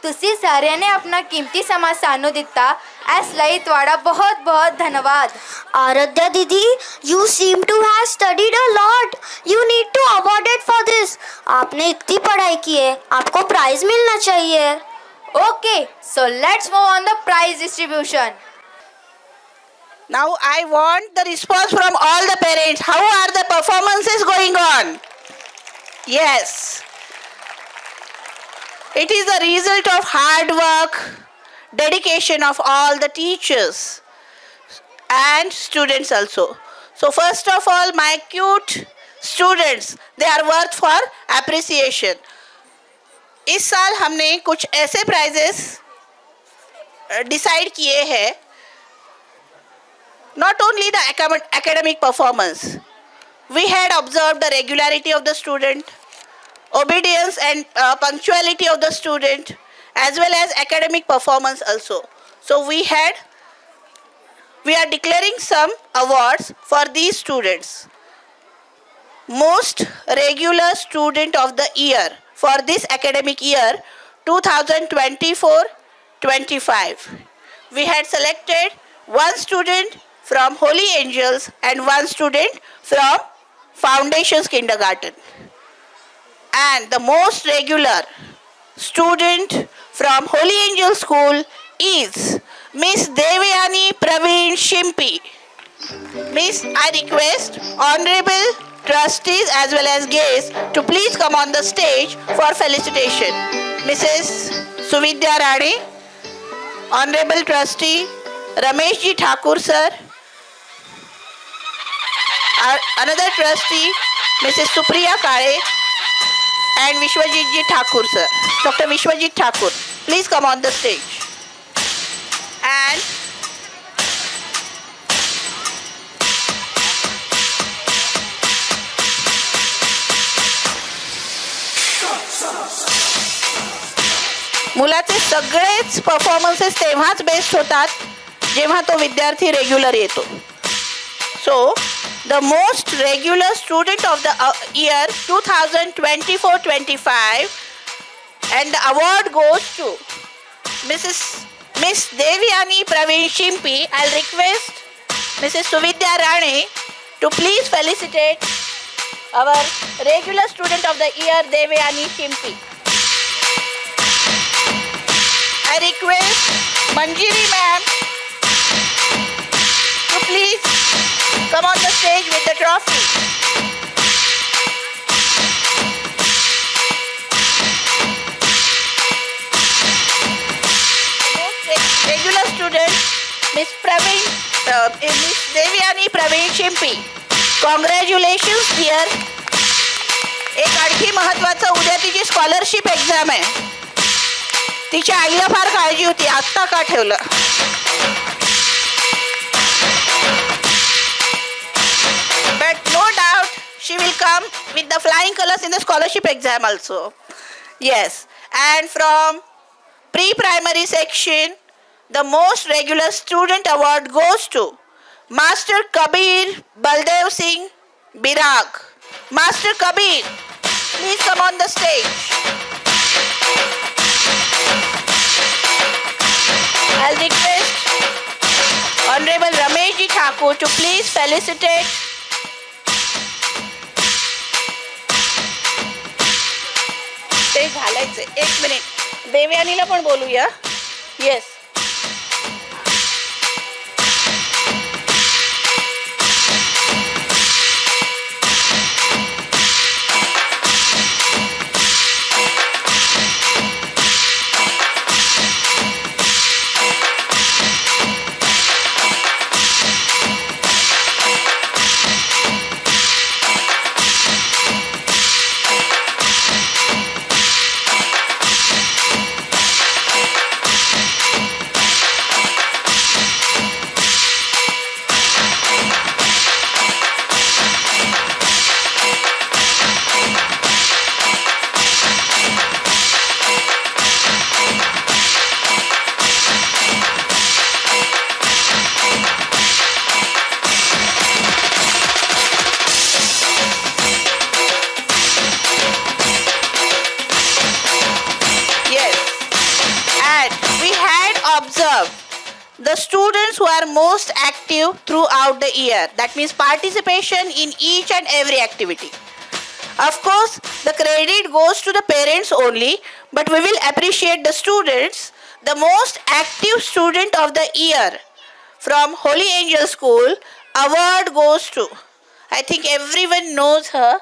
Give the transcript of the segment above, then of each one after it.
ਤੁਸੀਂ ਸਾਰਿਆਂ ਨੇ ਆਪਣਾ ਕੀਮਤੀ ਸਮਾਂ ਸਾਨੂੰ ਦਿੱਤਾ। ਇਸ ਲਈ ਤੁਹਾਡਾ ਬਹੁਤ ਬਹੁਤ ਧੰਨਵਾਦ। Aradhya Didi, you seem to have studied a lot. You need to awarded for this. आपने इतनी पढ़ाई की है, आपको प्राइज मिलना चाहिए। Okay, so let's move on the prize distribution. Now I want the response from all the parents. How are the performances going on? Yes. It is the result of hard work, dedication of all the teachers and students also. So first of all, my cute students, they are worth for appreciation. इस साल हमने कुछ ऐसे prizes decide किए हैं. Not only the academic performance, we had observed the regularity of the student, obedience and punctuality of the student, as well as academic performance also. So we are declaring some awards for these students. Most regular student of the year for this academic year 2024-25. We had selected one student from Holy Angels and one student from Foundations Kindergarten. And the most regular student from Holy Angel School is Miss Devyani Praveen Shimpi. Miss, I request honorable trustees as well as guests to please come on the stage for felicitation. Mrs. Suvidya Rani, honorable trustee Ramesh Ji Thakur sir, another trustee Mrs. Supriya Kale and Vishwajit Ji Thakur sir, Dr. Vishwajit Thakur, please come on the stage. And मुलाचे सगळेच performances तेव्हाच best होतात जेव्हा तो विद्यार्थी regular येतो. सो the most regular student of the year 2024-25, and the award goes to Miss Devyani Praveen Shimpi. I'll request Mrs. Suvidya Rane to please felicitate our regular student of the year Devyani Shimpi. I request Manjiri ma'am to please come on the stage with the trophy. Regular student Miss Devyani Praveen Shimpi. Congratulations dear. एक आणखी महत्त्वाचं, उद्या तिची scholarship exam आहे. तिच्या आईला फार काळजी होती, आत्ता का ठेवलं. But no doubt she will come with the flying colors in the scholarship exam also. Yes. And from pre-primary section, the most regular student award goes to Master Kabir Baldev Singh Birag. Master Kabir, please come on the stage. I'll request Honorable Ramesh Ji Thakur to please felicitate ते घालायचे. एक minute, देवयानीला पण बोलूया. Yes. the students who are most active throughout the year. That means participation in each and every activity. Of course, the credit goes to the parents only, but we will appreciate the students. The most active student of the year from Holy Angel School, award goes to, I think everyone knows her,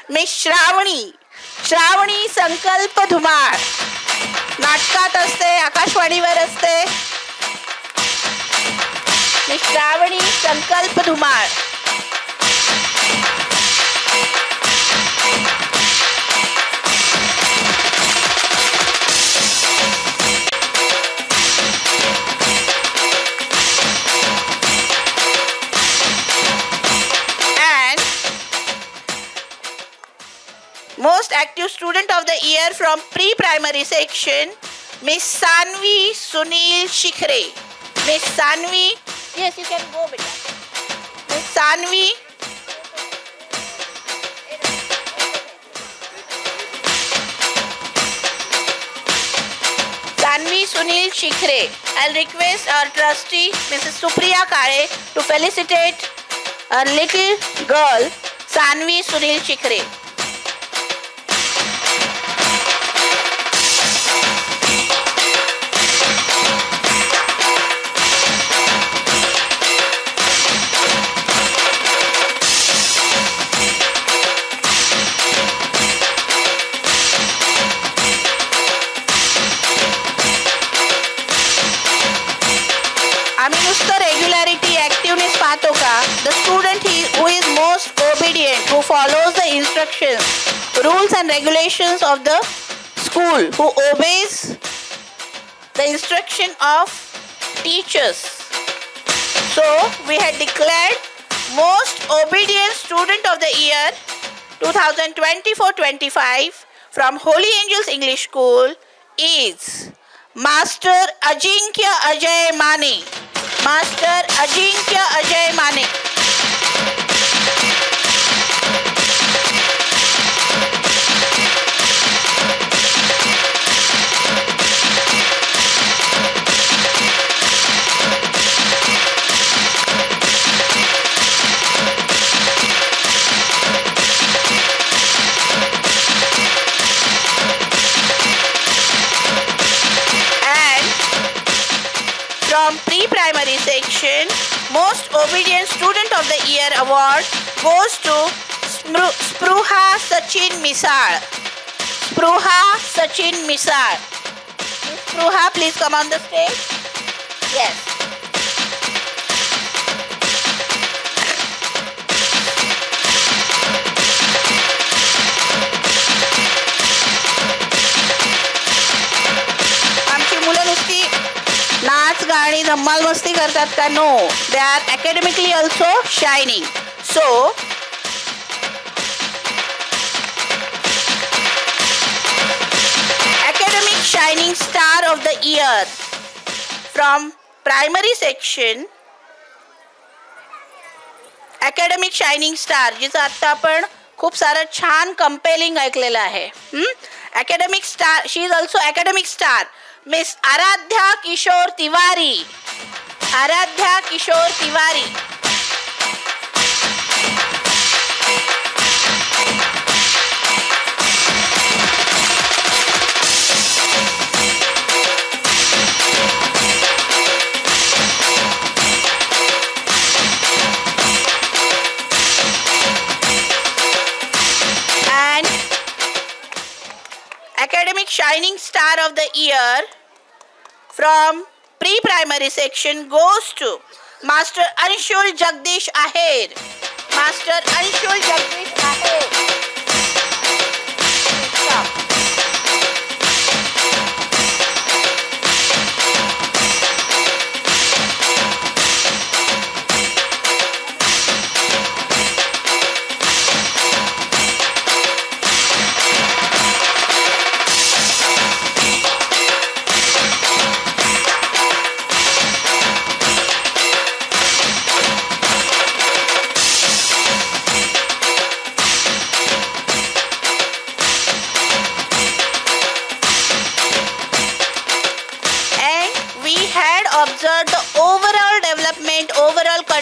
Miss Shravani. Shravani संकल्प धुमाळ. नाटकात असते, आकाशवाणीवर असते. Miss Shravani संकल्प Dhumal. Most active student of the year from pre-primary section, Miss Sanvi Sunil Shikhre. Miss Sanvi, yes, you can go, beta. Miss Sanvi. Sanvi Sunil Shikhre. I'll request our trustee, Mrs. Supriya Kale, to felicitate a little girl, Sanvi Sunil Shikhre. The student who is most obedient, who follows the instructions, rules and regulations of the school, who obeys the instruction of teachers. So we had declared most obedient student of the year 2024-25 from Holy Angels English School is Master Ajinkya Ajay Mane. Master Ajinkya Ajay Mane. From pre-primary section, most obedient student of the year award goes to Spruha Sachin Misal. Spruha Sachin Misal. Spruha, please come on the stage. Yes. आमची मुलं नुसती नाच गाणी धम्माल मस्ती करतात का? No, they are academically also shining. So academic shining star of the year from primary section, academic shining star जिचं आता आपण खूप सारं छान कंपेलिंग ऐकलेलं आहे. academic star, she is also academic star, Miss Aradhya Kishore Tiwari. Aradhya Kishore Tiwari. And academic shining star of the year from pre-primary section goes to Master Anshul Jagdish Aher. Master Anshul Jagdish Aher.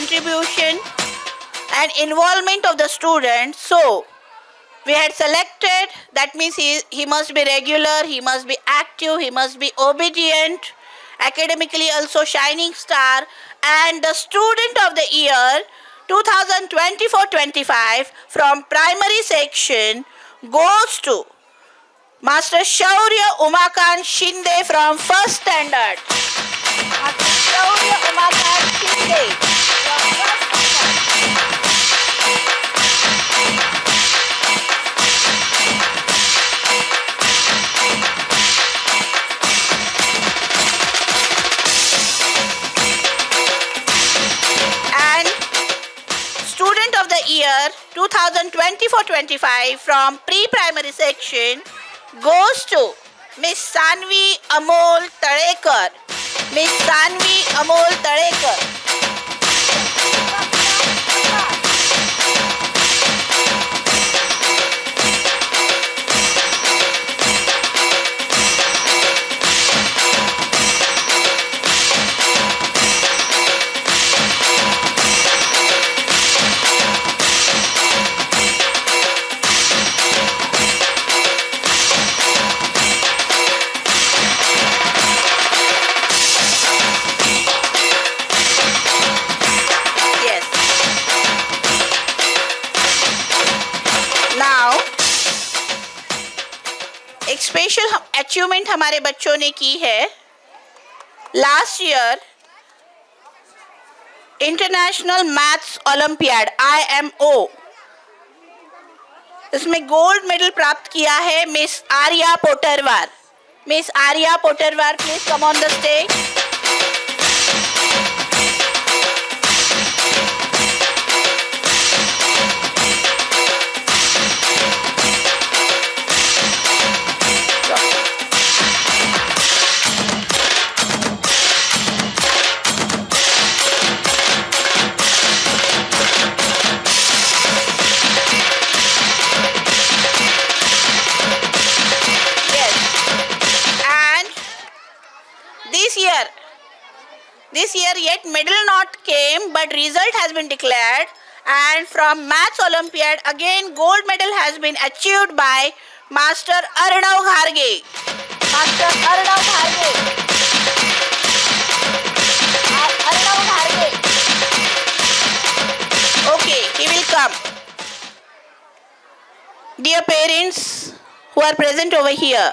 contribution and involvement of the student. So we had selected, that means he must be regular, he must be active, he must be obedient, academically also shining star, and the student of the year 2024-25 from primary section goes to Master Shaurya Umakant Shinde from first standard. Master Shaurya Umakant Shinde from first standard. And student of the year 2024-25 from pre-primary section goes to Miss Sanvi Amol Tadekar. Miss Sanvi Amol Tadekar. Yes. Now, एक special achievement हमारे बच्चों ने की है. Last year international maths olympiad IMO, इसमें gold medal प्राप्त किया है miss Arya Potarwar. Miss Arya Potarwar, please come on the stage. This year yet medal not came, but result has been declared, and from Maths Olympiad again gold medal has been achieved by Master Arnav Gharge. Master Arnav Gharge. Arnav Gharge. Okay, he will come. Dear parents who are present over here,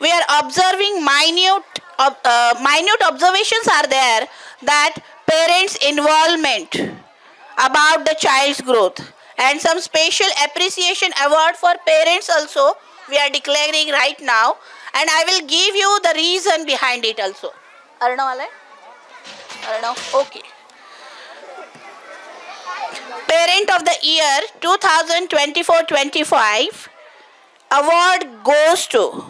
we are observing minute observations are there that parents' involvement about the child's growth, and some special appreciation award for parents also we are declaring right now, and I will give you the reason behind it also. Arnav, okay. Parent of the year 2024-25 award goes to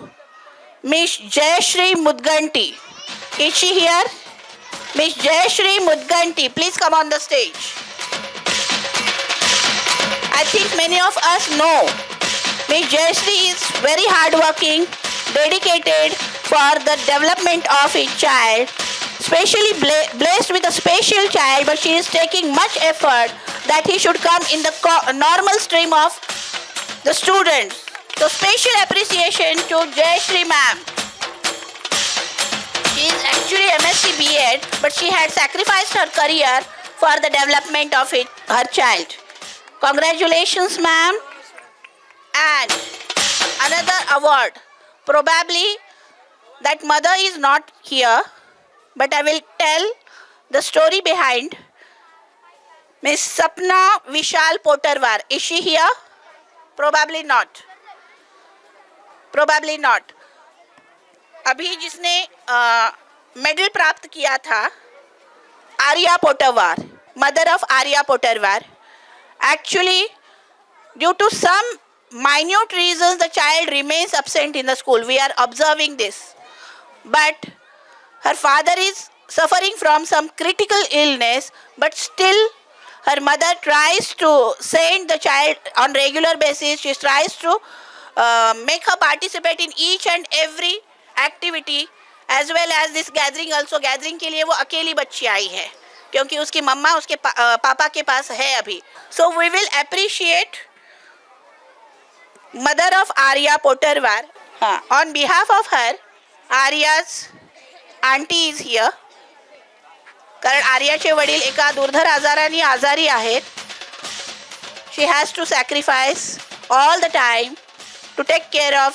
Miss Jayashree Mudganti. Is she here? Miss Jayashree Mudganti, please come on the stage. I think many of us know Miss Jayashree is very hardworking, dedicated for the development of his child, specially blessed with a special child, but she is taking much effort that he should come in the normal stream of the students. So special appreciation to Jayashree ma'am. She is actually MSc B.Ed, but she had sacrificed her career for the development of her child. Congratulations ma'am. And another award. Probably that mother is not here, but I will tell the story behind. Miss Sapna Vishal Potarwar. Is she here? Probably not. Probably not. अभी जिसने medal प्राप्त किया था, Arya पोटरवार, mother of Arya Potarwar. Actually, due to some minute reasons, the child remains absent in the school. We are observing this. But her father is suffering from some critical illness, but still her mother tries to send the child on regular basis. She tries to make her participate in each and every activity, as well as this gathering also. Gathering के लिए वो अकेली बच्ची आई है, क्योंकि उसकी मम्मा उसके पापा के पास है अभी. So we will appreciate mother of Arya Potterwar. On behalf of her, Arya's auntie is here. कारण आर्याचे वडील एका दुर्धर आजाराने आजारी आहेत. She has to sacrifice all the time to take care of,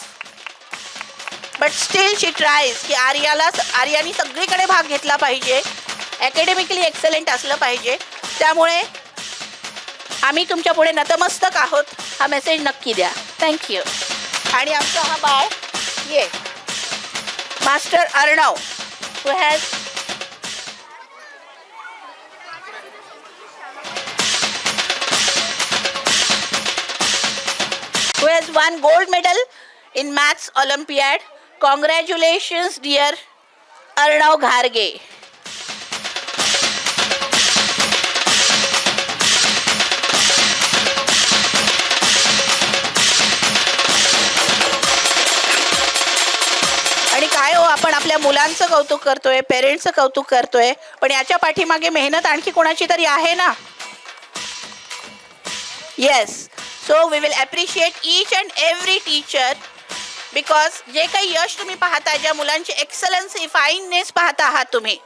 but still she tries की आर्यानी सगळीकडे भाग घेतला पाहिजे, अकॅडमिकली एक्सलेंट असलं पाहिजे. त्यामुळे आम्ही तुमच्या पुढे नतमस्तक आहोत. हा मेसेज नक्की द्या. थँक्यू. आणि आमचा हा बाळ ये master Arnav who has won gold medal in maths Olympiad. Congratulations, dear Arnav Gharge. आणि काय हो, आपण आपल्या मुलांचं कौतुक करतोय, पेरेंट्सचं कौतुक करतोय, पण याच्या पाठीमागे मेहनत आणखी कोणाची तरी आहे ना. Yes. So we will appreciate each and every teacher because जे काही यश तुम्ही पाहता, ज्या मुलांची एक्सलन्सी, फाईननेस पाहता आहात तुम्ही,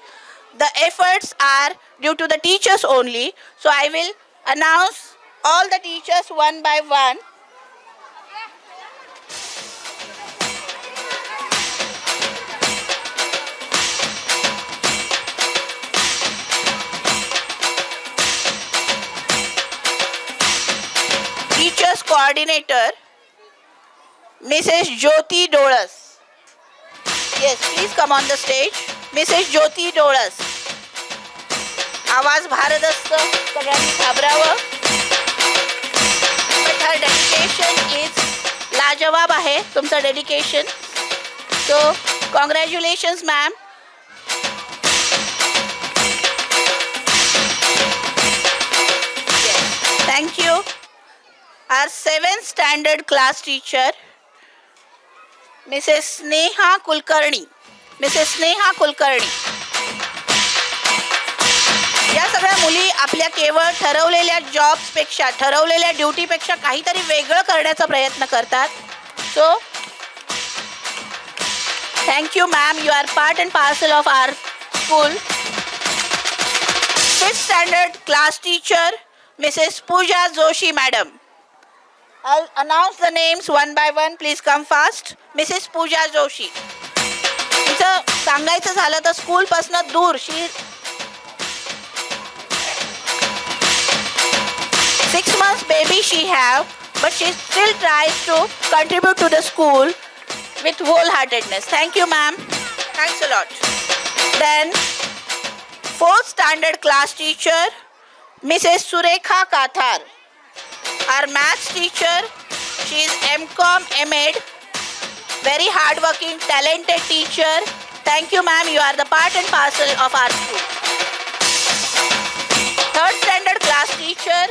the efforts are due to the teachers only. So I will announce all the teachers one by one. Teachers coordinator Mrs. Jyoti Dolas. Yes, please come on the stage. Mrs. Jyoti Dolas. आवाज भारत असतं, सगळ्यांनी घाबरावं. But her dedication is लाजवाब आहे तुमचं dedication. So congratulations ma'am. Yes, thank you. Our 7th standard class teacher, Mrs. Sneha Kulkarni. Mrs. Sneha Kulkarni. या सगळ्या मुली आपल्या केवळ ठरवलेल्या जॉब्सपेक्षा, ठरवलेल्या ड्युटीपेक्षा काहीतरी वेगळं करण्याचा प्रयत्न करतात. So thank you ma'am, you are part and parcel of our school. 5th standard class teacher, Mrs. Pooja Joshi madam. I'll announce the names one by one. Please come fast. Mrs. Pooja Joshi. तिचं सांगायचं झालं तर स्कूलपासून दूर. She 6 months baby she have, but she still tries to contribute to the school with wholeheartedness. Thank you, ma'am. Thanks a lot. Then 4th standard class teacher, Mrs. Surekha Kathar. Our maths teacher, she is MCom M.Ed, very hardworking, talented teacher. Thank you ma'am, you are the part and parcel of our school. 3rd standard class teacher,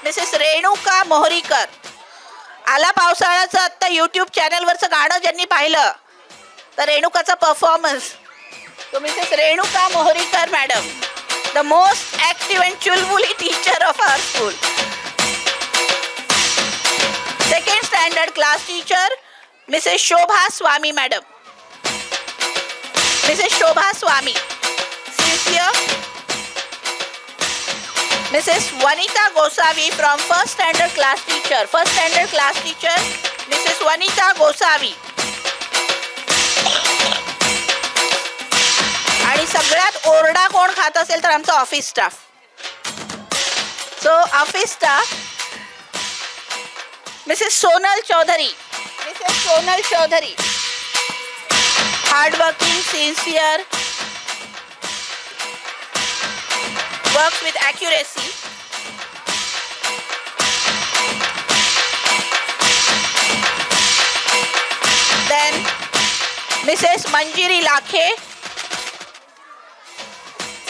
Mrs. Renuka Mohrikar. आला पावसाळ्याचं आत्ता YouTube चॅनलवरचं गाणं ज्यांनी पाहिलं तर रेणुकाचा performance. तो Mrs Renuka Moharikar madam, the most active and चुलबुली teacher of our school. 2nd standard class teacher, Mrs. Shobha Swami madam. Mrs. Shobha Swami. Sincere. Mrs. Vanita Gosavi from 1st standard class teacher. 1st standard class teacher, Mrs. Vanita Gosavi. आणि सगळ्यात ओरडा कोण खात असेल तर आमचा office staff. So office staff, Mrs. Sonal Chaudhary. Mrs. Sonal Chaudhary. Hardworking, sincere, works with accuracy. Then Mrs. Manjiri Lakhe.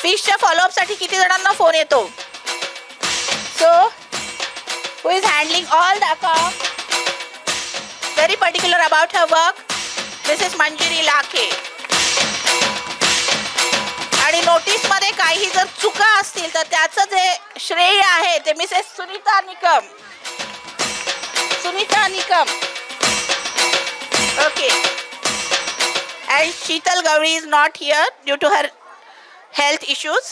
फिशच्या follow up साठी किती जणांना फोन येतो. So who is handling all the accounts, very particular about her work, Mrs. Manjiri Lakhe. आणि नोटीसमध्ये काही जर चुका असतील तर त्याचं जे श्रेय आहे ते Mrs Sunita Nikam. Okay. And Sheetal Gawali is not here due to her health issues.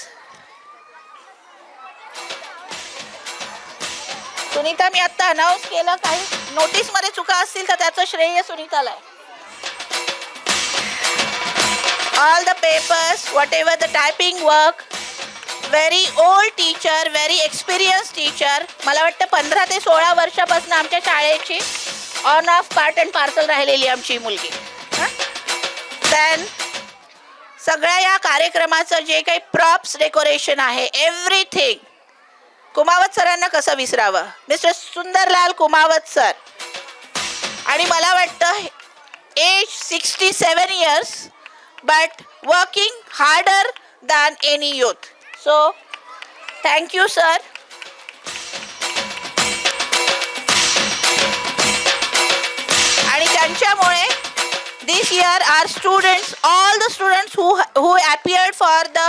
Sunita, मी आता अनाऊन्स केलं, काही नोटीसमध्ये चुका असतील तर त्याचं श्रेय सुनीताला आहे. All the papers, whatever the typing work, very old teacher, very experienced teacher. मला वाटतं 15 ते 16 वर्षापासून आमच्या शाळेची on off part and parcel राहिलेली आमची मुलगी. देन सगळ्या या कार्यक्रमाचं जे काही प्रॉप्स डेकोरेशन आहे, एव्हरीथिंग कुमावत सरांना कसं विसरावं, मिस्टर सुंदरलाल कुमावत सर. आणि मला वाटतं as 67 years but working harder than any youth. So thank you sir. आणि त्यांच्यामुळे this year our students, all the students who appeared for the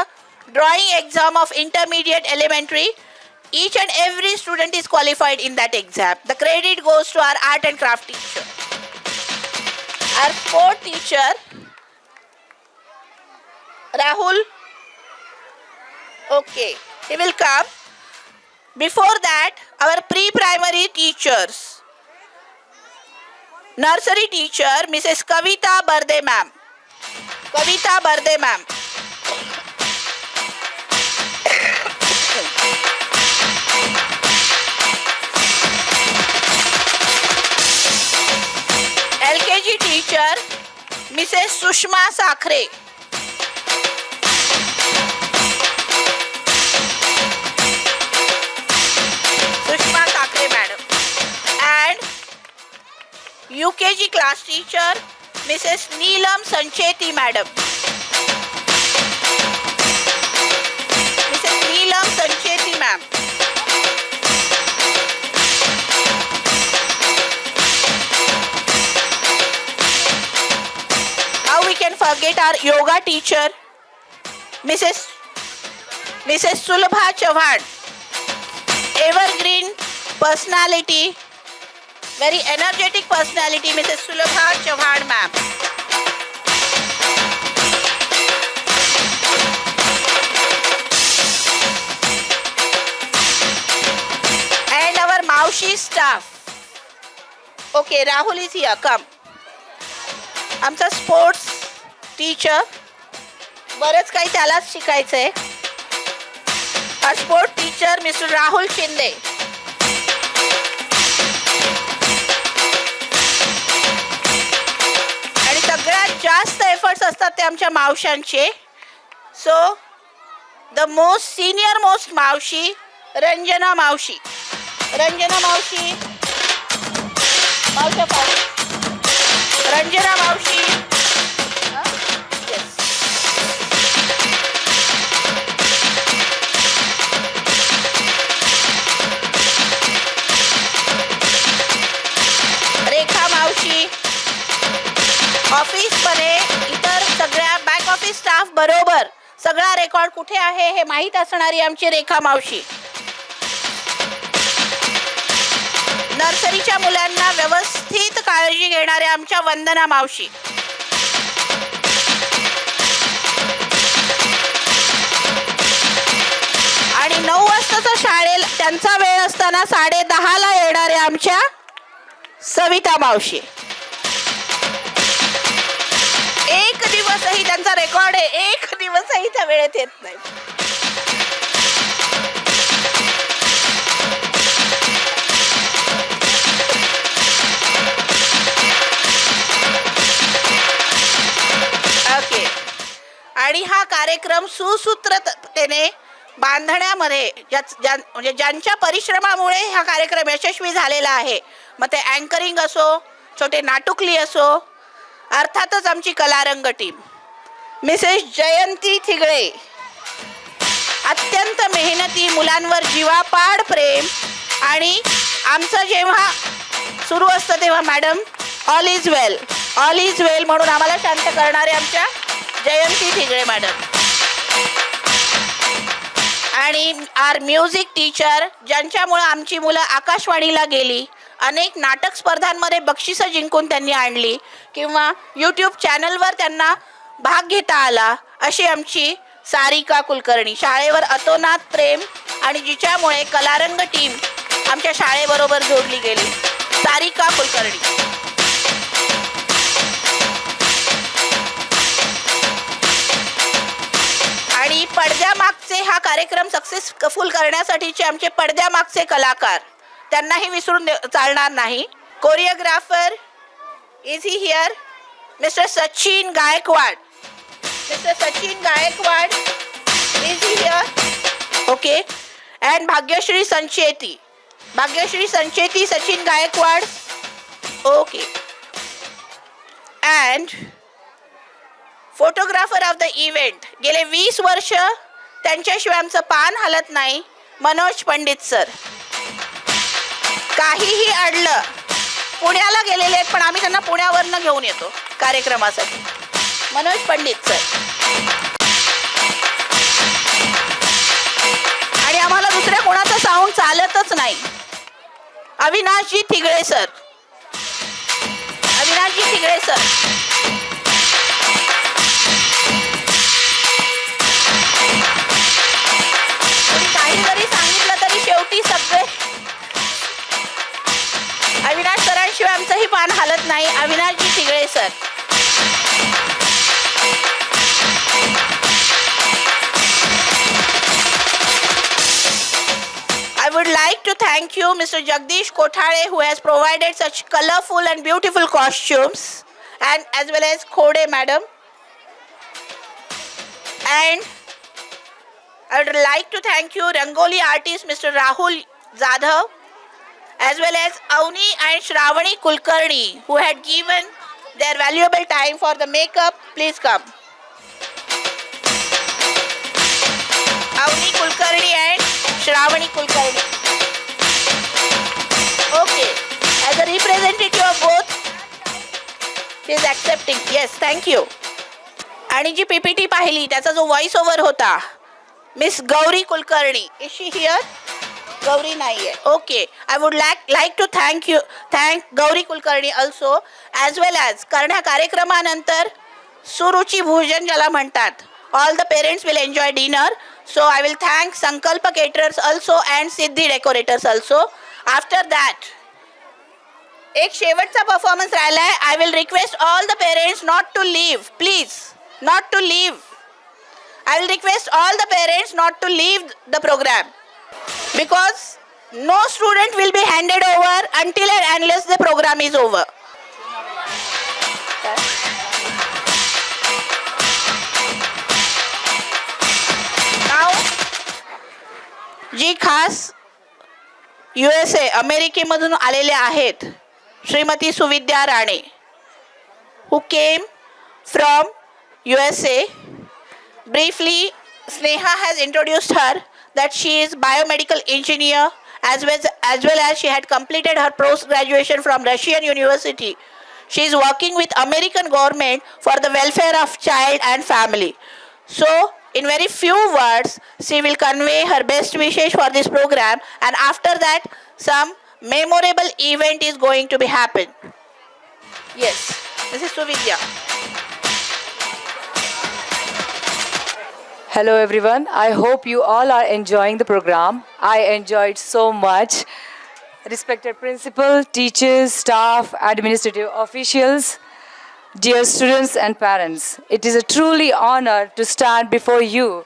drawing exam of intermediate elementary, each and every student is qualified in that exam. The credit goes to our art and craft teacher. Our sport teacher Rahul, okay, he will come. Before that, our pre-primary teachers, nursery teacher Mrs. Kavita Barde ma'am. LKG teacher Mrs. Sushma Sakhre. UKG class teacher Mrs. Neelam Sancheti madam. Mrs. Neelam Sancheti ma'am. How we can forget our yoga teacher Mrs. Sulabha Chauhan. Evergreen personality, very energetic personality, Mrs. Sulabha Chauhan ma'am. And our Maushi staff. Okay, Rahul is here, come. आमचा sports teacher, बरंच काही त्यालाच शिकायचं आहे. our sport teacher Mr. Rahul Shinde. सगळ्यात जास्त efforts असतात ते आमच्या मावशांचे. So the most senior most मावशी रंजना मावशी. रंजना मावशी रेखा मावशी. ऑफिसमध्ये इतर सगळ्या बॅक ऑफिस स्टाफ बरोबर सगळा रेकॉर्ड कुठे आहे हे माहीत असणारी आमची रेखा मावशी. नर्सरीच्या मुलांना व्यवस्थित काळजी घेणाऱ्या आमच्या वंदना मावशी. आणि 9 वाजताचा शाळेला त्यांचा वेळ असताना 10:30ला येणाऱ्या आमच्या सविता मावशी. एक दिवसही त्यांचा रेकॉर्ड आहे, एक दिवसही त्या वेळेत येत नाही. ओके. आणि हा कार्यक्रम सुसूत्रतेने बांधण्यामध्ये म्हणजे ज्यांच्या परिश्रमामुळे हा कार्यक्रम यशस्वी झालेला आहे, मग ते अँकरिंग असो, छोटे नाटुकली असो, अर्थातच आमची कलारंग टीम मिसेस जयंती थिगळे, अत्यंत मेहनती, मुलांवर जीवापाड प्रेम. आणि आमचं जेव्हा सुरू असतं तेव्हा मॅडम ऑल इज वेल म्हणून आम्हाला शांत करणारे आमच्या जयंती थिगळे मॅडम. आणि आर म्युझिक टीचर, ज्यांच्यामुळं आमची मुलं आकाशवाणीला गेली, अनेक नाटक स्पर्धांमध्ये बक्षिसं जिंकून त्यांनी आणली किंवा यूट्यूब चॅनलवर त्यांना भाग घेता आला, अशी आमची सारिका कुलकर्णी. शाळेवर अतोनात प्रेम आणि जिच्यामुळे कलारंग टीम आमच्या शाळेबरोबर जोडली गेली, सारिका कुलकर्णी. आणि पडद्यामागचे हा कार्यक्रम सक्सेसफुल करण्यासाठीचे आमचे पडद्यामागचे कलाकार, त्यांनाही विसरून चालणार नाही. Choreographer is he here, mister Sachin Gaikwad. Mister Sachin Gaikwad is he here. Okay. And Bhagyashree Sancheti. Bhagyashree Sancheti, Sachin Gaikwad. Okay. And photographer of the event, गेले 20 वर्ष त्यांच्याशिवाय आमचं पान हलत नाही, मनोज पंडित सर. काहीही अडलं, पुण्याला गेलेले आहेत पण आम्ही त्यांना पुण्यावरनं घेऊन येतो कार्यक्रमासाठी, मनोज पंडित सर. आणि आम्हाला दुसऱ्या कोणाचं साऊंड चालतच नाही, अविनाशजी थिगळे सर. अविनाशजी थिगळे सर. काही जरी सांगितलं तरी शेवटी सगळे अविनाश सरांशिवाय आमचंही पान हलत नाही, Avinashji Thigale sir. I would like to thank you, Mr. Jagdish Kothare, who has provided such colorful and beautiful costumes, and as well as Khode madam. And I would like to thank you, Rangoli artist Mr. Rahul Jadhav, as well as Avni and Shravani Kulkarni, who had given their valuable time for the makeup. Please come. Avni Kulkarni and Shravani Kulkarni. Okay. As a representative of both, she is accepting. Yes, thank you. आणि जी PPT पाहिली त्याचा जो voice over होता, miss Gauri Kulkarni. Is she here? Gauri नाही आहे. Okay. I would like to thank Gauri Kulkarni also, as well as कारण ह्या कार्यक्रमानंतर सुरुची भोजन ज्याला म्हणतात, all the parents will enjoy dinner. So I will thank Sankalpa caterers also and Siddhi decorators also. After that, एक शेवटचा परफॉर्मन्स राहिला आहे. I will request all the parents not to leave, please, not to leave. I will request all the parents not to leave the program because no student will be handed over until and unless the program is over. जी खास USA अमेरिकेमधून आलेले आहेत, श्रीमती सुविद्या Rane, who came from USA. Briefly, Sneha has introduced her that she is biomedical engineer as well as she had completed her post-graduation from Russian University. She is working with American government for the welfare of child and family. So, in very few words, she will convey her best wishes for this program, and after that, some memorable event is going to be happen. Yes, this is Suvidya. Hello everyone, I hope you all are enjoying the program. I enjoyed so much. Respected principal, teachers, staff, administrative officials, dear students and parents, it is a truly honor to stand before you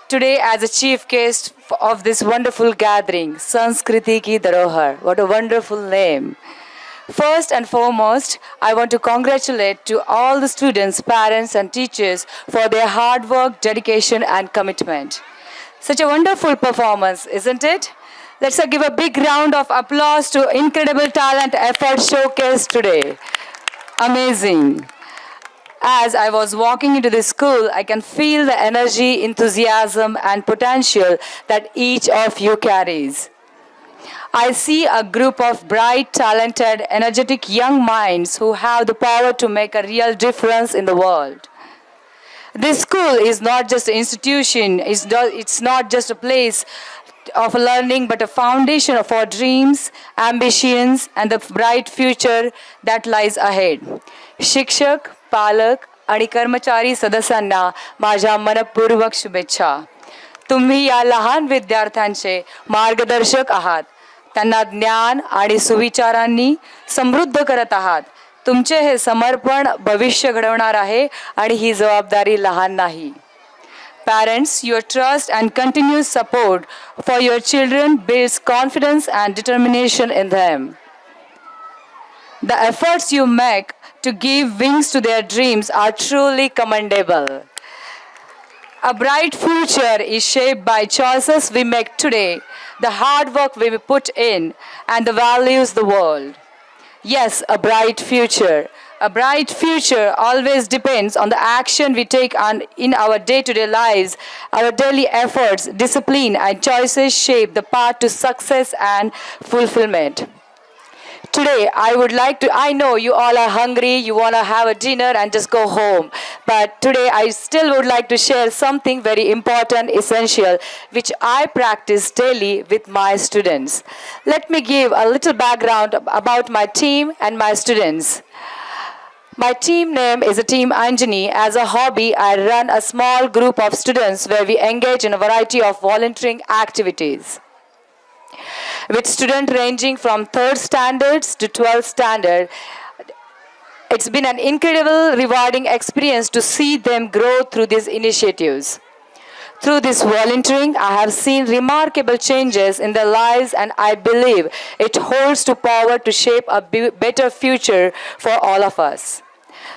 today as a chief guest of this wonderful gathering, Sanskriti Ki Dharohar. What a wonderful name. First and foremost, I want to congratulate to all the students, parents and teachers for their hard work, dedication and commitment. Such a wonderful performance, isn't it? Let's give a big round of applause to incredible talent effort showcased today. Amazing. As I was walking into the school, I can feel the energy, enthusiasm and potential that each of you carries. I see a group of bright, talented, energetic young minds who have the power to make a real difference in the world. This school is not just an institution, it's not just a place of learning, but a foundation for dreams, ambitions, and the bright future that lies ahead. शिक्षक, पालक आणि कर्मचारी सदस्यांना माझ्या मनपूर्वक शुभेच्छा. तुम्ही या लहान विद्यार्थ्यांचे मार्गदर्शक आहात. त्यांना ज्ञान आणि सुविचारांनी समृद्ध करत आहात. तुमचे हे समर्पण भविष्य घडवणार आहे आणि ही जबाबदारी लहान नाही. Parents, your trust and continuous support for your children builds confidence and determination in them. The efforts you make to give wings to their dreams are truly commendable. A bright future is shaped by choices we make today, the hard work we put in, and the values the world. Yes, a bright future. A bright future always depends on the action we take in our day-to-day lives. Our daily efforts, discipline, and choices shape the path to success and fulfillment. Today, I know you all are hungry, you want to have a dinner and just go home. But today, I still would like to share something very important, essential, which I practice daily with my students. Let me give a little background about my team and my students. My team name is a Team Anjani. As a hobby, I run a small group of students where we engage in a variety of volunteering activities. With students ranging from 3rd standards to 12th standard, it's been an incredible, rewarding experience to see them grow through these initiatives. Through this volunteering, I have seen remarkable changes in their lives, and I believe it holds the power to shape a better future for all of us.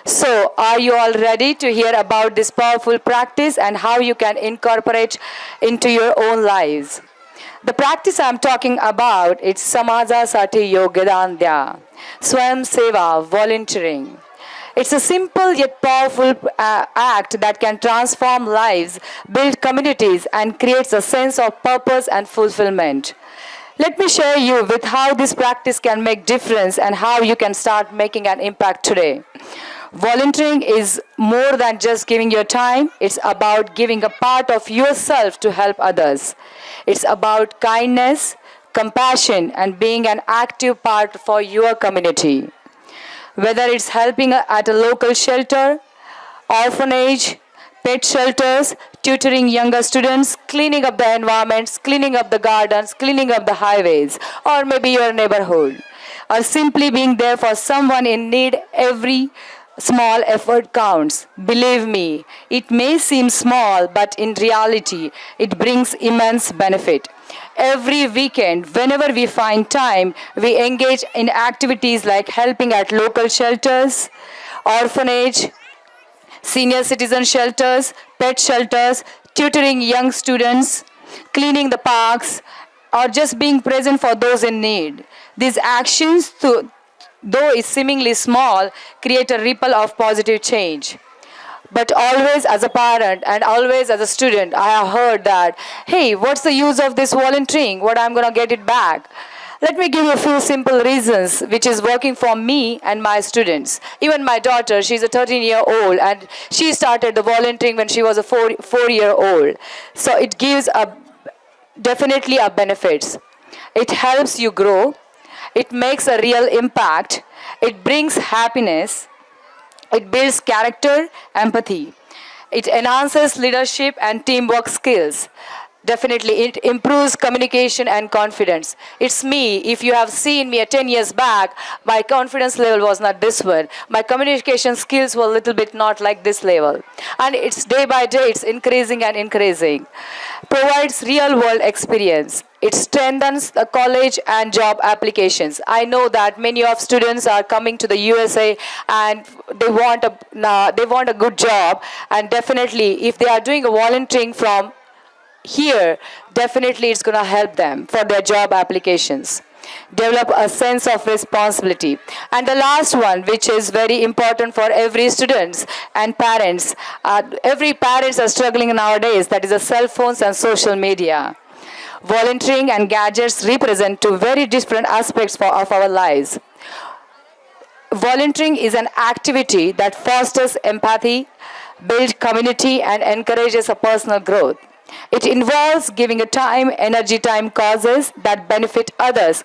So, are you all ready to hear about this powerful practice and how you can incorporate into your own lives? The practice I'm talking about is Samajasati Yogadan Dya, Swayam Seva, volunteering. It's a simple yet powerful act that can transform lives, build communities, and creates a sense of purpose and fulfillment. Let me share you with how this practice can make difference and how you can start making an impact today. Volunteering is more than just giving your time. It's about giving a part of yourself to help others. It's about kindness, compassion, and being an active part for your community. Whether it's helping at a local shelter, orphanage, pet shelters, tutoring younger students, cleaning up the environments, cleaning up the gardens, cleaning up the highways, or maybe your neighborhood, or simply being there for someone in need, every small effort counts. Believe me, it may seem small, but in reality, it brings immense benefit. Every weekend, whenever we find time, we engage in activities like helping at local shelters, orphanage, senior citizen shelters, pet shelters, tutoring young students, cleaning the parks, or just being present for those in need. These actions, though is seemingly small, create a ripple of positive change. But always as a parent and always as a student, I have heard that, hey, what's the use of this volunteering? What I'm going to get it back? Let me give you a few simple reasons which is working for me and my students. Even my daughter, she's a 13-year-old and she started the volunteering when she was a 4-year-old. So it gives definitely a benefits. It helps you grow. It makes a real impact. It brings happiness. It builds character, empathy. It enhances leadership and teamwork skills. Definitely, it improves communication and confidence. It's me. If you have seen me 10 years back, my confidence level was not this one. My communication skills were a little bit not like this level. And it's day by day, it's increasing and increasing. Provides real-world experience. It strengthens the college and job applications. I know that many of students are coming to the USA and they want a good job. And definitely, if they are doing a volunteering from here, definitely it's going to help them for their job applications. Develop a sense of responsibility. And the last one, which is very important for every students and parents, every parents are struggling nowadays, that is the cell phones and social media. Volunteering and gadgets represent two very different aspects of our lives. Volunteering is an activity that fosters empathy, build community, and encourages a personal growth. It involves giving a time, energy, time causes that benefit others,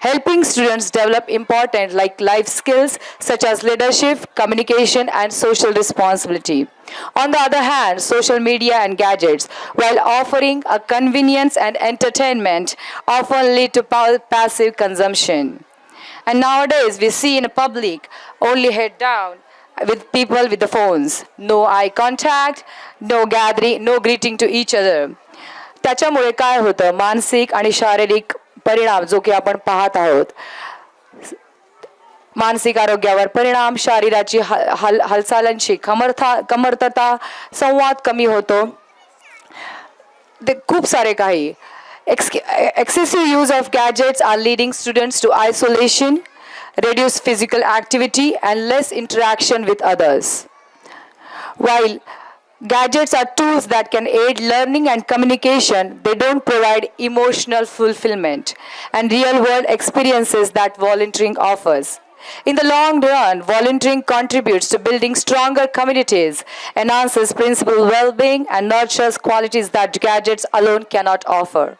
helping students develop important life skills such as leadership, communication, and social responsibility. On the other hand, social media and gadgets, while offering a convenience and entertainment, often lead to passive consumption. And nowadays, we see in public only head down with people with the phones. No eye contact, no gathering, no greeting to each other. त्याच्यामुळे काय होतं, मानसिक आणि शारीरिक परिणाम जो की आपण पाहत आहोत. मानसिक आरोग्यावर परिणाम, शरीराची हालचालांची कमतरता, संवाद कमी होतो. खूप सारे काही. Excessive use of gadgets are leading students to isolation, reduced physical activity, and less interaction with others. While gadgets are tools that can aid learning and communication, they don't provide emotional fulfillment and real-world experiences that volunteering offers. In the long run, volunteering contributes to building stronger communities, enhances principal well-being, and nurtures qualities that gadgets alone cannot offer.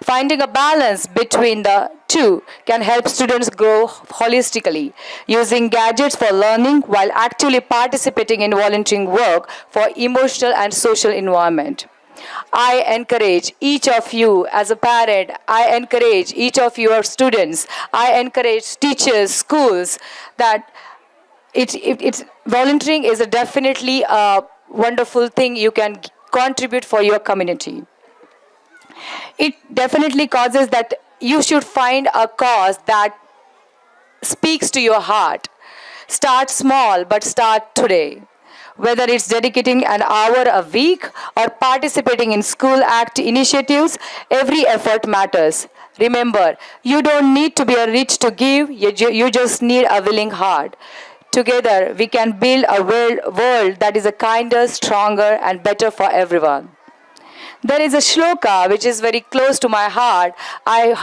Finding a balance between the two can help students grow holistically, using gadgets for learning while actively participating in volunteering work for emotional and social environment. I encourage each of you as a parent, I encourage each of your students, I encourage teachers, schools that it's volunteering is definitely a wonderful thing you can contribute for your community. It definitely causes that you should find a cause that speaks to your heart. Start small, but start today. Whether it's dedicating an hour a week or participating in school act initiatives, every effort matters. Remember, you don't need to be rich to give, you just need a willing heart. Together, we can build a world that is a kinder, stronger, and better for everyone. There is a shloka which is very close to my heart. I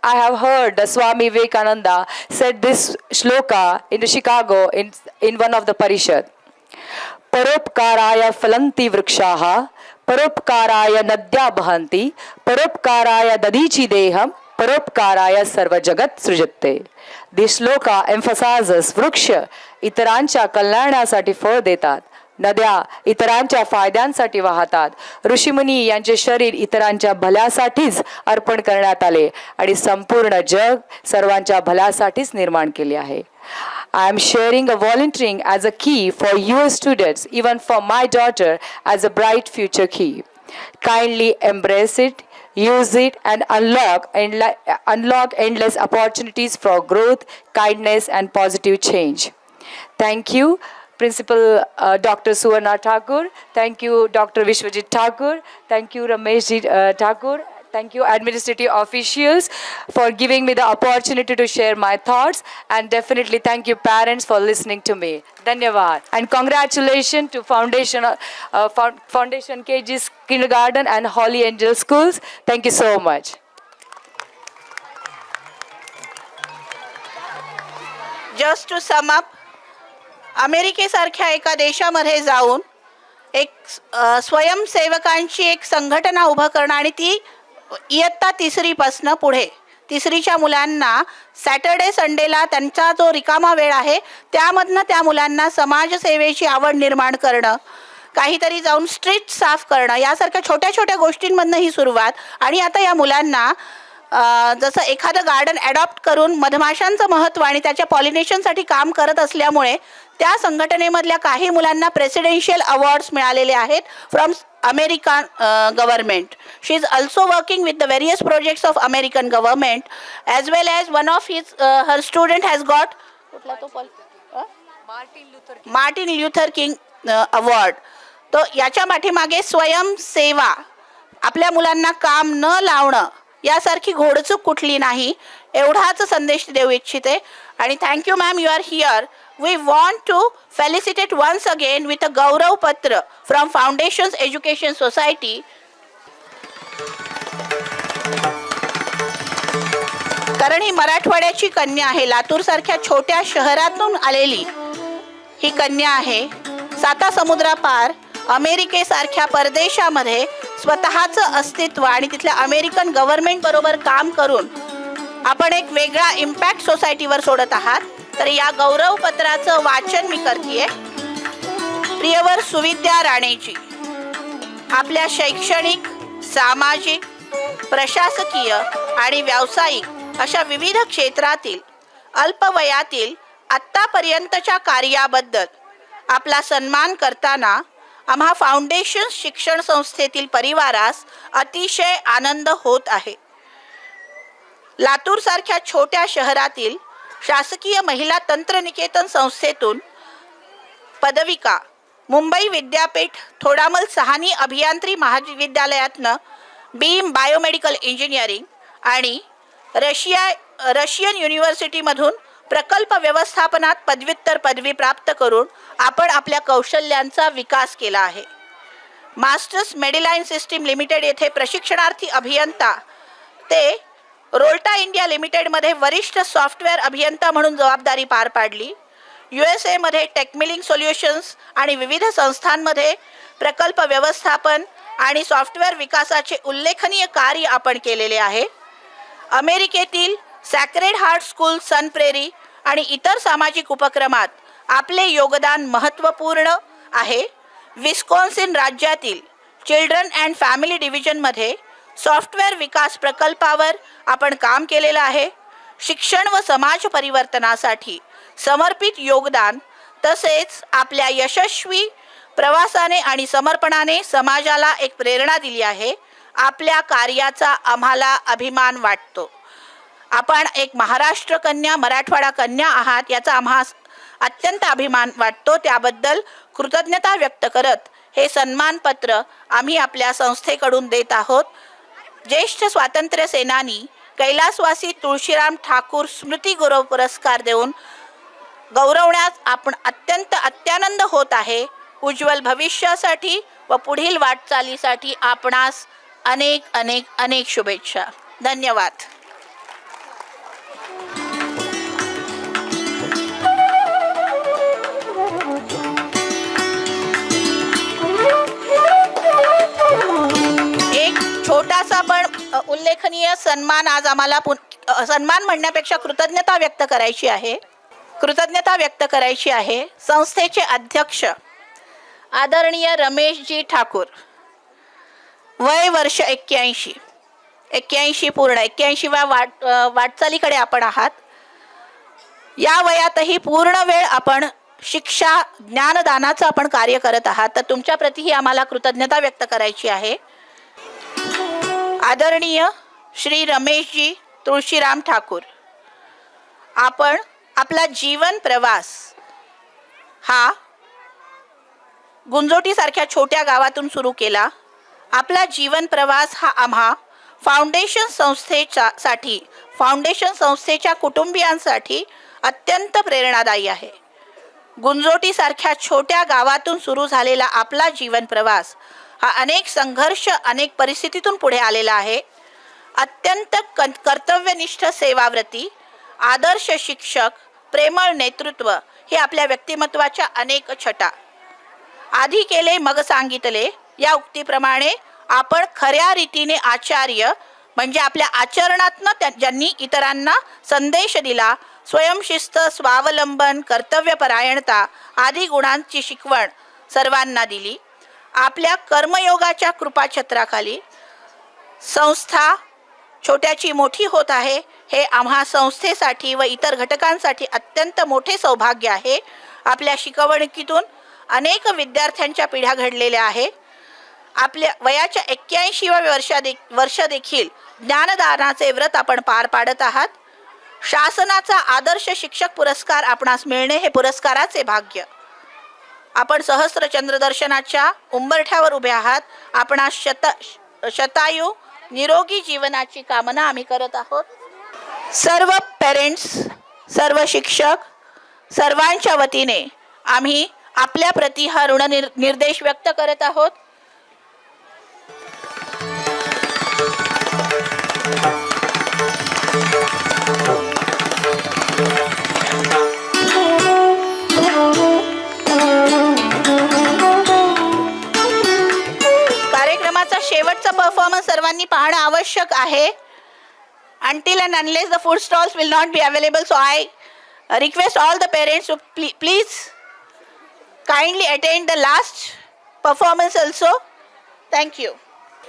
have heard the Swami Vivekananda said this shloka in Chicago in one of the parishad. Paropkaraya phalanti vrikshaha, paropkaraya nadya bhahanti, paropkaraya dadichi deham, paropkaraya sarva jagat srujatte. This shloka emphasizes vriksha इतरांच्या कल्याणासाठी फळ देतात, नद्या इतरांच्या फायद्यांसाठी वाहतात, ऋषीमुनी यांचे शरीर इतरांच्या भल्यासाठीच अर्पण करण्यात आले आणि संपूर्ण जग सर्वांच्या भल्यासाठीच निर्माण केले आहे. I am sharing a volunteering as a key for your students, even for my daughter as a bright future key. Kindly embrace it, use it, and unlock endless opportunities for growth, kindness, and positive change. Thank you, Principal Dr. Suvarna Thakur. Thank you, Dr. Vishwajit Thakur. Thank you, Rameshji Thakur. Thank you, administrative officials, for giving me the opportunity to share my thoughts. And definitely thank you, parents, for listening to me. Dhanyavad. And congratulations to Foundation KG's Kindergarten and Holy Angel Schools. Thank you so much. Just to sum up, अमेरिकेसारख्या एका देशामध्ये जाऊन एक स्वयंसेवकांची एक संघटना उभं करणं आणि ती इयत्ता तिसरीपासनं पुढे तिसरीच्या मुलांना सॅटर्डे संडेला त्यांचा जो रिकामा वेळ आहे त्यामधनं त्या मुलांना समाजसेवेची आवड निर्माण करणं, काहीतरी जाऊन स्ट्रीट साफ करणं, यासारख्या छोट्या छोट्या गोष्टींमधनं ही सुरुवात. आणि आता या मुलांना जसं एखादं गार्डन ॲडॉप्ट करून मधमाशांचं महत्त्व आणि त्याच्या पॉलिनेशनसाठी काम करत असल्यामुळे त्या संघटनेमधल्या काही मुलांना प्रेसिडेन्शियल अवॉर्ड्स मिळालेले आहेत from American government. She is also working with the various projects of American government as well as one of her student has got कुठला तो मार्टिन ल्युथर किंग अवॉर्ड. तो याच्या पाठीमागे स्वयंसेवा, आपल्या मुलांना काम न लावणं यासारखी घोडचूक कुठली नाही, एवढाच संदेश देऊ इच्छिते. आणि thank you ma'am, you are here. We want to felicitate once again with a गौरव पत्र फ्रॉम फाउंडेशन्स एज्युकेशन सोसायटी. कारण ही मराठवाड्याची कन्या आहे, लातूरसारख्या छोट्या शहरातून आलेली ही कन्या आहे. सातासमुद्रापार अमेरिकेसारख्या परदेशामध्ये स्वतःचं अस्तित्व आणि तिथल्या अमेरिकन गव्हर्नमेंटबरोबर काम करून आपण एक वेगळा इम्पॅक्ट सोसायटीवर सोडत आहात. तर या गौरवपत्राचं वाचन मी करतेय. प्रियवर सुविद्या राणेजी, आपल्या शैक्षणिक, सामाजिक, प्रशासकीय आणि व्यावसायिक अशा विविध क्षेत्रातील अल्पवयातील आत्तापर्यंतच्या कार्याबद्दल आपला सन्मान करताना आम्हा फाउंडेशन शिक्षण संस्थेतील परिवारास अतिशय आनंद होत आहे. लातूरसारख्या छोट्या शहरातील शासकीय महिला तंत्रनिकेतन संस्थेतून पदविका, मुंबई विद्यापीठ थोडामल सहानी अभियांत्रिकी महाविद्यालयातनं बीम बायोमेडिकल इंजिनिअरिंग आणि रशियन युनिव्हर्सिटीमधून प्रकल्प व्यवस्थापनात पदव्युत्तर पदवी प्राप्त करून आपण आपल्या कौशल्यांचा विकास केला आहे. मास्टर्स मेडिलाइन सिस्टीम लिमिटेड येथे प्रशिक्षणार्थी अभियंता ते रोल्टा इंडिया लिमिटेडमध्ये वरिष्ठ सॉफ्टवेअर अभियंता म्हणून जबाबदारी पार पाडली. USA मध्ये टेकमिलिंग सोल्युशन्स आणि विविध संस्थांमध्ये प्रकल्प व्यवस्थापन आणि सॉफ्टवेअर विकासाचे उल्लेखनीय कार्य आपण केलेले आहे. अमेरिकेतील सॅक्रेड हार्ट स्कूल, सन प्रेरी आणि इतर सामाजिक उपक्रमात आपले योगदान महत्त्वपूर्ण आहे. विस्कॉन्सिन राज्यातील चिल्ड्रन अँड फॅमिली डिव्हिजनमध्ये सॉफ्टवेअर विकास प्रकल्पावर आपण काम केलेलं आहे. शिक्षण व समाज परिवर्तनासाठी समर्पित योगदान तसेच आपल्या यशस्वी प्रवासाने आणि समर्पणाने समाजाला एक प्रेरणा दिली आहे. आपल्या कार्याचा आम्हाला अभिमान वाटतो. आपण एक महाराष्ट्र कन्या, मराठवाडा कन्या आहात याचा आम्हा अत्यंत अभिमान वाटतो. त्याबद्दल कृतज्ञता व्यक्त करत हे सन्मानपत्र आम्ही आपल्या संस्थेकडून देत आहोत. ज्येष्ठ स्वातंत्र्य सेनानी कैलासवासी तुळशीराम ठाकूर स्मृती गौरव पुरस्कार देऊन गौरवण्यास आपण अत्यंत अत्यानंद होत आहे. उज्ज्वल भविष्यासाठी व पुढील वाटचालीसाठी आपणास अनेक अनेक अनेक शुभेच्छा. धन्यवाद. एक छोटासा पण उल्लेखनीय सन्मान आज आम्हाला सन्मान म्हणण्यापेक्षा कृतज्ञता व्यक्त करायची आहे. कृतज्ञता व्यक्त करायची आहे. संस्थेचे अध्यक्ष आदरणीय रमेशजी ठाकूर, वय वर्ष 81 पूर्ण, 81व्या वाटचालीकडे आपण आहात. या वयातही पूर्ण वेळ आपण शिक्षा ज्ञानदानाचं आपण कार्य करत आहात. तर तुमच्या प्रतीही आम्हाला कृतज्ञता व्यक्त करायची आहे. आदरणीय श्री रमेशजी तुळशीराम ठाकूर, आपण आपला जीवन प्रवास हा गुंजोटीसारख्या छोट्या गावातून सुरू केला. आपला जीवन प्रवास हा आम्हा फाउंडेशन संस्थेच्या कुटुंबियांसाठी अत्यंत प्रेरणादायी आहे. गुंजोटीसारख्या छोट्या गावातून सुरू झालेला आपला जीवन प्रवास हा अनेक संघर्ष, अनेक परिस्थितीतून पुढे आलेला आहे. अत्यंत कर्तव्यनिष्ठ सेवाव्रती, आदर्श शिक्षक, प्रेमळ नेतृत्व हे आपल्या व्यक्तिमत्वाच्या अनेक छटा. आधी केले मग सांगितले या उक्तीप्रमाणे आपण खऱ्या रीतीने आचार्य म्हणजे आपल्या आचरणातनं ज्यांनी इतरांना संदेश दिला, स्वयंशिस्त, स्वावलंबन, कर्तव्यपरायणता आदी गुणांची शिकवण सर्वांना दिली. आपल्या कर्मयोगाच्या कृपाछत्राखाली संस्था छोट्याची मोठी होत आहे. हे आम्हा संस्थेसाठी व इतर घटकांसाठी अत्यंत मोठे सौभाग्य आहे. आपल्या शिकवणुकीतून अनेक विद्यार्थ्यांच्या पिढ्या घडलेल्या आहे. आपल्या वयाच्या 81व्या वर्ष देखील ज्ञानदानाचे व्रत आपण पार पाडत आहात. शासनाचा आदर्श शिक्षक पुरस्कार आपणास मिळणे हे पुरस्काराचे भाग्य. आपण सहस्त्र चंद्रदर्शनाच्या उंबरठ्यावर उभे आहात. आपणास शतायू निरोगी जीवनाची कामना आम्ही करत आहोत. सर्व पेरेंट्स, सर्व शिक्षक सर्वांच्या वतीने आम्ही आपल्या प्रति हा ऋण निर्देश व्यक्त करत आहोत. शेवटचा परफॉर्मन्स सर्वांनी पाहणं आवश्यक आहे. Until and unless the food stalls will not be available, so I request all the parents to please kindly attend the last performance also. Thank you.